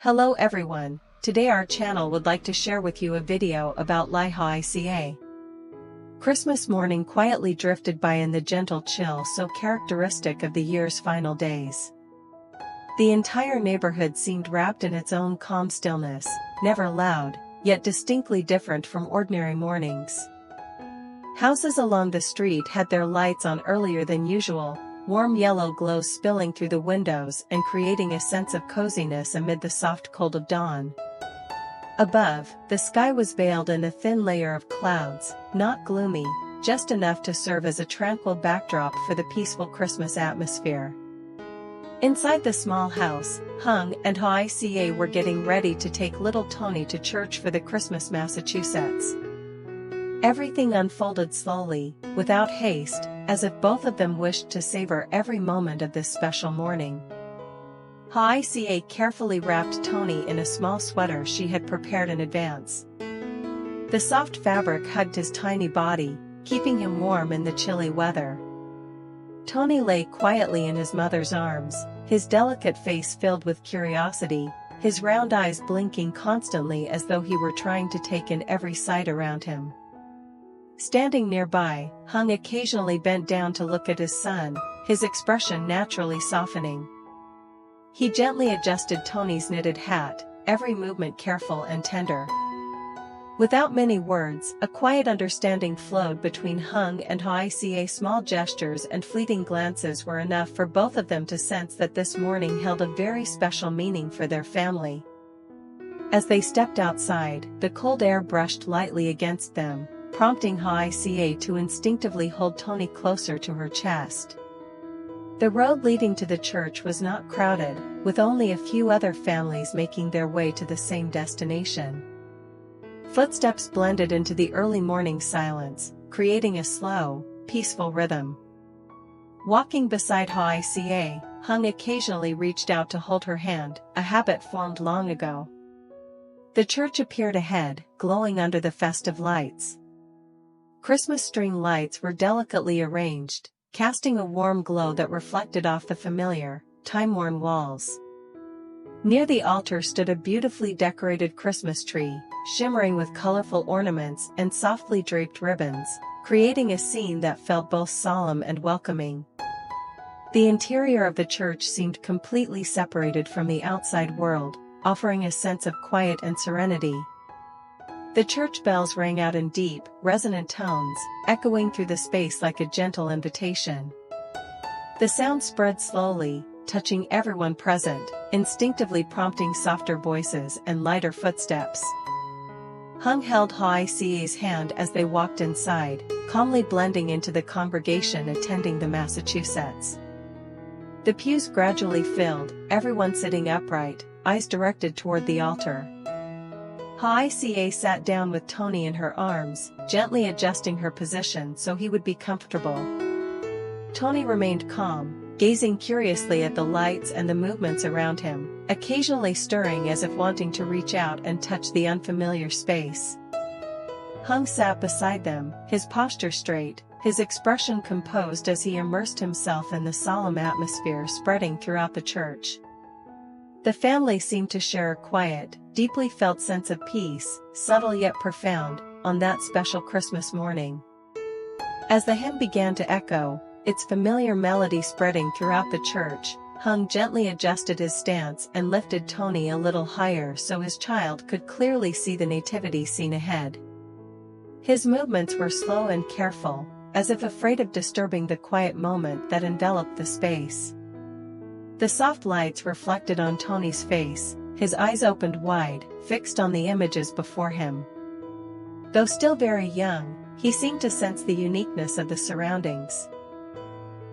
Hello everyone, today our channel would like to share with you a video about lythica. Christmas morning quietly drifted by in the gentle chill so characteristic of the year's final days. The entire neighborhood seemed wrapped in its own calm stillness, never loud, yet distinctly different from ordinary mornings. Houses along the street had their lights on earlier than usual, warm yellow glow spilling through the windows and creating a sense of coziness amid the soft cold of dawn. Above, the sky was veiled in a thin layer of clouds, not gloomy, just enough to serve as a tranquil backdrop for the peaceful Christmas atmosphere. Inside the small house, Hung and Hoai were getting ready to take little Tony to church for the Christmas Massachusetts. Everything unfolded slowly, without haste, as if both of them wished to savor every moment of this special morning. Hoai carefully wrapped Tony in a small sweater she had prepared in advance. The soft fabric hugged his tiny body, keeping him warm in the chilly weather. Tony lay quietly in his mother's arms, his delicate face filled with curiosity, his round eyes blinking constantly as though he were trying to take in every sight around him. Standing nearby, Hung occasionally bent down to look at his son, his expression naturally softening. He gently adjusted Tony's knitted hat, every movement careful and tender. Without many words, a quiet understanding flowed between Hung and Hoai. Small gestures and fleeting glances were enough for both of them to sense that this morning held a very special meaning for their family. As they stepped outside, the cold air brushed lightly against them, prompting Hoai to instinctively hold Tony closer to her chest. The road leading to the church was not crowded, with only a few other families making their way to the same destination. Footsteps blended into the early morning silence, creating a slow, peaceful rhythm. Walking beside Hoai, Hung occasionally reached out to hold her hand, a habit formed long ago. The church appeared ahead, glowing under the festive lights. Christmas string lights were delicately arranged, casting a warm glow that reflected off the familiar, time-worn walls. Near the altar stood a beautifully decorated Christmas tree, shimmering with colorful ornaments and softly draped ribbons, creating a scene that felt both solemn and welcoming. The interior of the church seemed completely separated from the outside world, offering a sense of quiet and serenity. The church bells rang out in deep, resonant tones, echoing through the space like a gentle invitation. The sound spread slowly, touching everyone present, instinctively prompting softer voices and lighter footsteps. Hung held Hoai's hand as they walked inside, calmly blending into the congregation attending the Massachusetts. The pews gradually filled, everyone sitting upright, eyes directed toward the altar. Hoai sat down with Tony in her arms, gently adjusting her position so he would be comfortable. Tony remained calm, gazing curiously at the lights and the movements around him, occasionally stirring as if wanting to reach out and touch the unfamiliar space. Hung sat beside them, his posture straight, his expression composed as he immersed himself in the solemn atmosphere spreading throughout the church. The family seemed to share a quiet, deeply felt sense of peace, subtle yet profound, on that special Christmas morning. As the hymn began to echo, its familiar melody spreading throughout the church, Hung gently adjusted his stance and lifted Tony a little higher so his child could clearly see the nativity scene ahead. His movements were slow and careful, as if afraid of disturbing the quiet moment that enveloped the space. The soft lights reflected on Tony's face, his eyes opened wide, fixed on the images before him. Though still very young, he seemed to sense the uniqueness of the surroundings.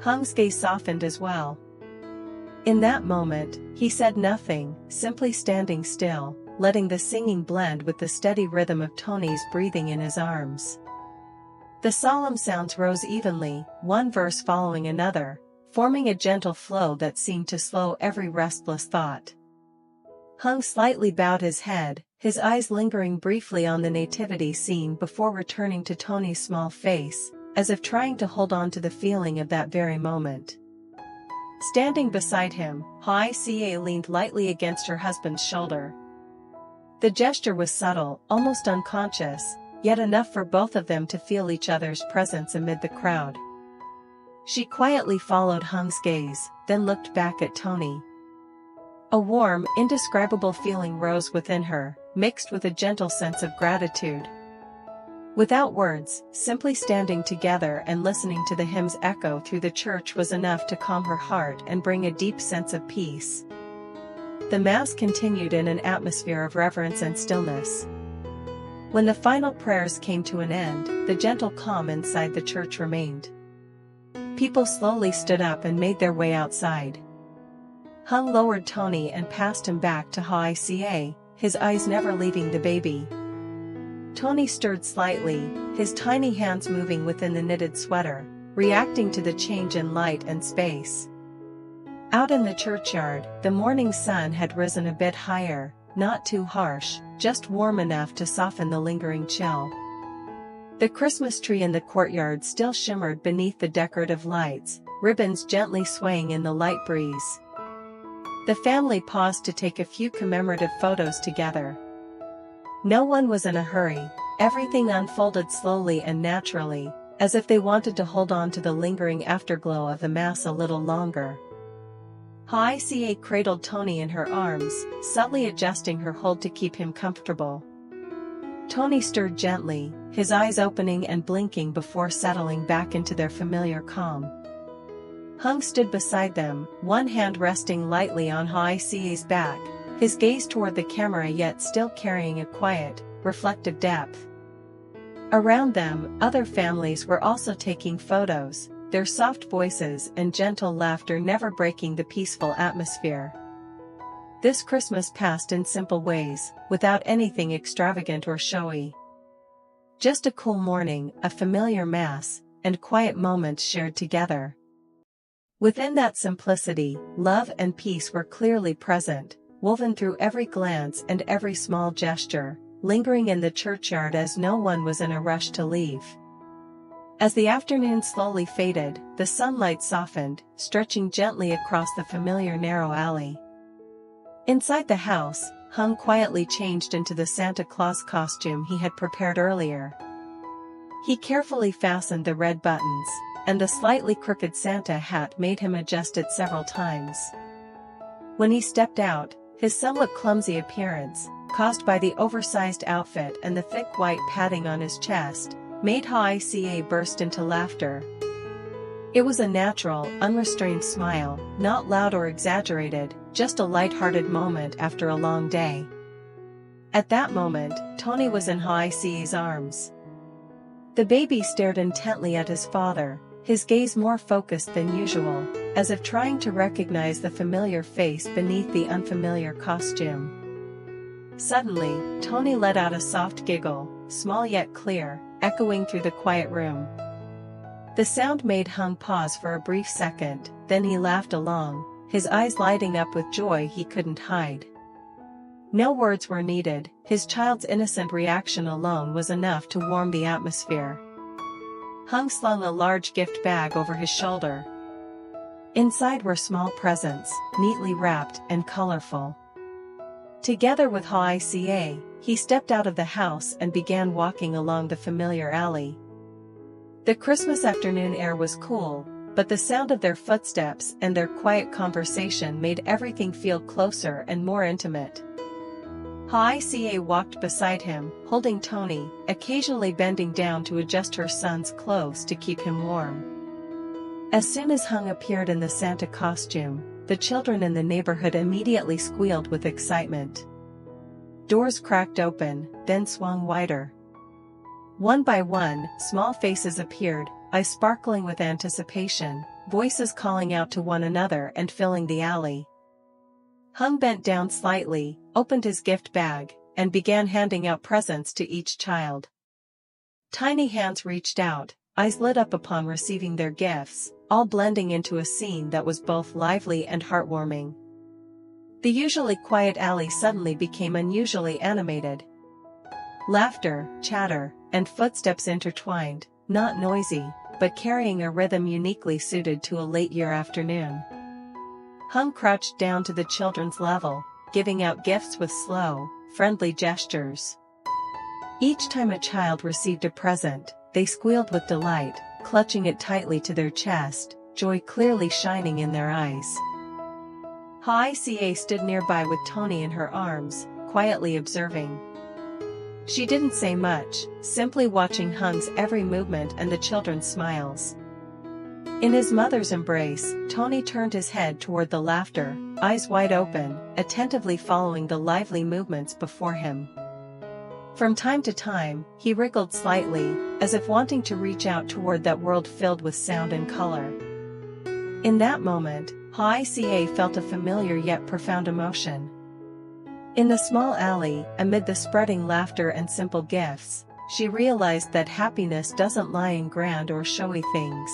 Hung's gaze softened as well. In that moment, he said nothing, simply standing still, letting the singing blend with the steady rhythm of Tony's breathing in his arms. The solemn sounds rose evenly, one verse following another, forming a gentle flow that seemed to slow every restless thought. Hung slightly bowed his head, his eyes lingering briefly on the nativity scene before returning to Tony's small face, as if trying to hold on to the feeling of that very moment. Standing beside him, Hoai leaned lightly against her husband's shoulder. The gesture was subtle, almost unconscious, yet enough for both of them to feel each other's presence amid the crowd. She quietly followed Hung's gaze, then looked back at Tony. A warm, indescribable feeling rose within her, mixed with a gentle sense of gratitude. Without words, simply standing together and listening to the hymns echo through the church was enough to calm her heart and bring a deep sense of peace. The Mass continued in an atmosphere of reverence and stillness. When the final prayers came to an end, the gentle calm inside the church remained. People slowly stood up and made their way outside. Hung lowered Tony and passed him back to Hoai, his eyes never leaving the baby. Tony stirred slightly, his tiny hands moving within the knitted sweater, reacting to the change in light and space. Out in the churchyard, the morning sun had risen a bit higher, not too harsh, just warm enough to soften the lingering chill. The Christmas tree in the courtyard still shimmered beneath the decorative lights, ribbons gently swaying in the light breeze. The family paused to take a few commemorative photos together. No one was in a hurry, everything unfolded slowly and naturally, as if they wanted to hold on to the lingering afterglow of the Mass a little longer. Hoai cradled Tony in her arms, subtly adjusting her hold to keep him comfortable. Tony stirred gently, his eyes opening and blinking before settling back into their familiar calm. Hung stood beside them, one hand resting lightly on Hoai's back, his gaze toward the camera yet still carrying a quiet, reflective depth. Around them, other families were also taking photos, their soft voices and gentle laughter never breaking the peaceful atmosphere. This Christmas passed in simple ways, without anything extravagant or showy. Just a cool morning, a familiar Mass, and quiet moments shared together. Within that simplicity, love and peace were clearly present, woven through every glance and every small gesture, lingering in the churchyard as no one was in a rush to leave. As the afternoon slowly faded, the sunlight softened, stretching gently across the familiar narrow alley. Inside the house, Hung quietly changed into the Santa Claus costume he had prepared earlier. He carefully fastened the red buttons, and the slightly crooked Santa hat made him adjust it several times. When he stepped out, his somewhat clumsy appearance, caused by the oversized outfit and the thick white padding on his chest, made Hoai burst into laughter. It was a natural, unrestrained smile, not loud or exaggerated, just a light-hearted moment after a long day. At that moment, Tony was in Hoai's arms. The baby stared intently at his father, his gaze more focused than usual, as if trying to recognize the familiar face beneath the unfamiliar costume. Suddenly, Tony let out a soft giggle, small yet clear, echoing through the quiet room. The sound made Hung pause for a brief second, then he laughed along, his eyes lighting up with joy he couldn't hide. No words were needed, his child's innocent reaction alone was enough to warm the atmosphere. Hung slung a large gift bag over his shoulder. Inside were small presents, neatly wrapped and colorful. Together with Hoai, he stepped out of the house and began walking along the familiar alley. The Christmas afternoon air was cool, but the sound of their footsteps and their quiet conversation made everything feel closer and more intimate. Hoai walked beside him, holding Tony, occasionally bending down to adjust her son's clothes to keep him warm. As soon as Hung appeared in the Santa costume, the children in the neighborhood immediately squealed with excitement. Doors cracked open, then swung wider. One by one, small faces appeared, eyes sparkling with anticipation, voices calling out to one another and filling the alley. Hung bent down slightly, opened his gift bag, and began handing out presents to each child. Tiny hands reached out, eyes lit up upon receiving their gifts, all blending into a scene that was both lively and heartwarming. The usually quiet alley suddenly became unusually animated. Laughter, chatter, and footsteps intertwined, not noisy, but carrying a rhythm uniquely suited to a late-year afternoon. Hung crouched down to the children's level, giving out gifts with slow, friendly gestures. Each time a child received a present, they squealed with delight, clutching it tightly to their chest, joy clearly shining in their eyes. Hoai stood nearby with Tony in her arms, quietly observing. She didn't say much, simply watching Hung's every movement and the children's smiles. In his mother's embrace, Tony turned his head toward the laughter, eyes wide open, attentively following the lively movements before him. From time to time, he wriggled slightly, as if wanting to reach out toward that world filled with sound and color. In that moment, Hoai felt a familiar yet profound emotion. In the small alley, amid the spreading laughter and simple gifts, she realized that happiness doesn't lie in grand or showy things.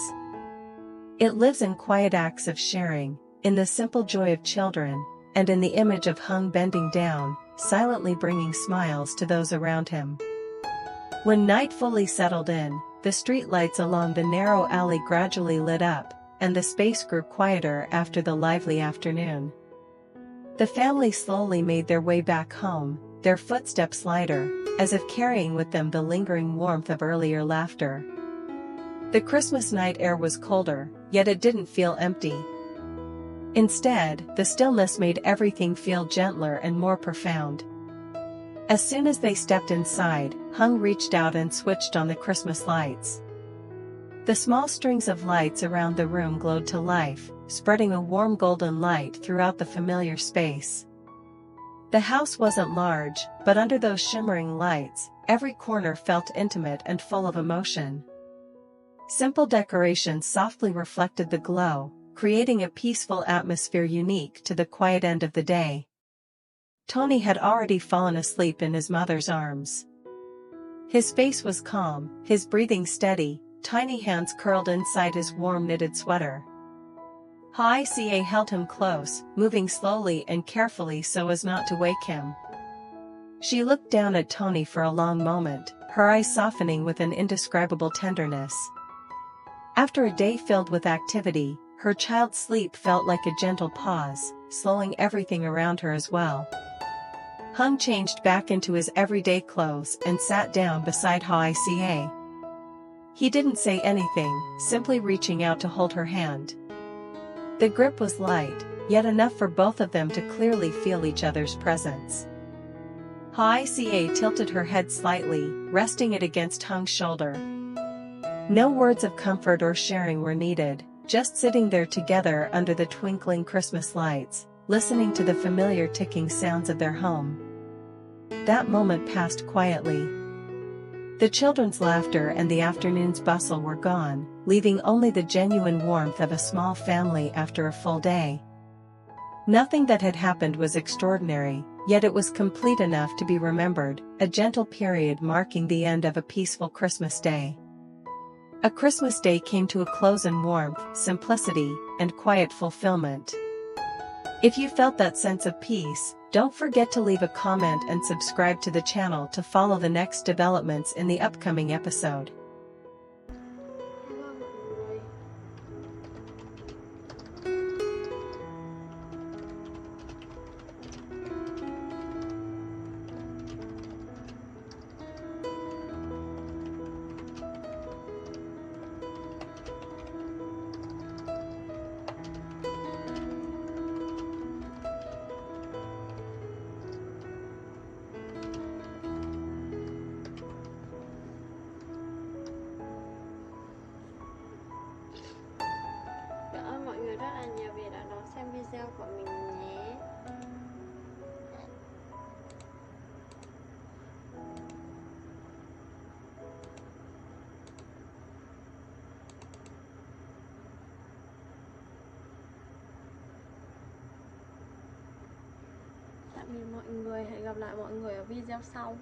It lives in quiet acts of sharing, in the simple joy of children, and in the image of Hung bending down, silently bringing smiles to those around him. When night fully settled in, the streetlights along the narrow alley gradually lit up, and the space grew quieter after the lively afternoon. The family slowly made their way back home, their footsteps lighter, as if carrying with them the lingering warmth of earlier laughter. The Christmas night air was colder, yet it didn't feel empty. Instead, the stillness made everything feel gentler and more profound. As soon as they stepped inside, Hung reached out and switched on the Christmas lights. The small strings of lights around the room glowed to life, spreading a warm golden light throughout the familiar space. The house wasn't large, but under those shimmering lights, every corner felt intimate and full of emotion. Simple decorations softly reflected the glow, creating a peaceful atmosphere unique to the quiet end of the day. Tony had already fallen asleep in his mother's arms. His face was calm, his breathing steady, tiny hands curled inside his warm knitted sweater. Hoai held him close, moving slowly and carefully so as not to wake him. She looked down at Tony for a long moment, her eyes softening with an indescribable tenderness. After a day filled with activity, her child's sleep felt like a gentle pause, slowing everything around her as well. Hung changed back into his everyday clothes and sat down beside Hoai. He didn't say anything, simply reaching out to hold her hand. The grip was light, yet enough for both of them to clearly feel each other's presence. Hoai tilted her head slightly, resting it against Hung's shoulder. No words of comfort or sharing were needed, just sitting there together under the twinkling Christmas lights, listening to the familiar ticking sounds of their home. That moment passed quietly. The children's laughter and the afternoon's bustle were gone, leaving only the genuine warmth of a small family after a full day. Nothing that had happened was extraordinary, yet it was complete enough to be remembered, a gentle period marking the end of a peaceful Christmas day. A Christmas day came to a close in warmth, simplicity, and quiet fulfillment. If you felt that sense of peace, don't forget to leave a comment and subscribe to the channel to follow the next developments in the upcoming episode. Cảm ơn mọi người rất là nhiều vì đã đón xem video của mình nhé. Tạm biệt mọi người, hẹn gặp lại mọi người ở video sau.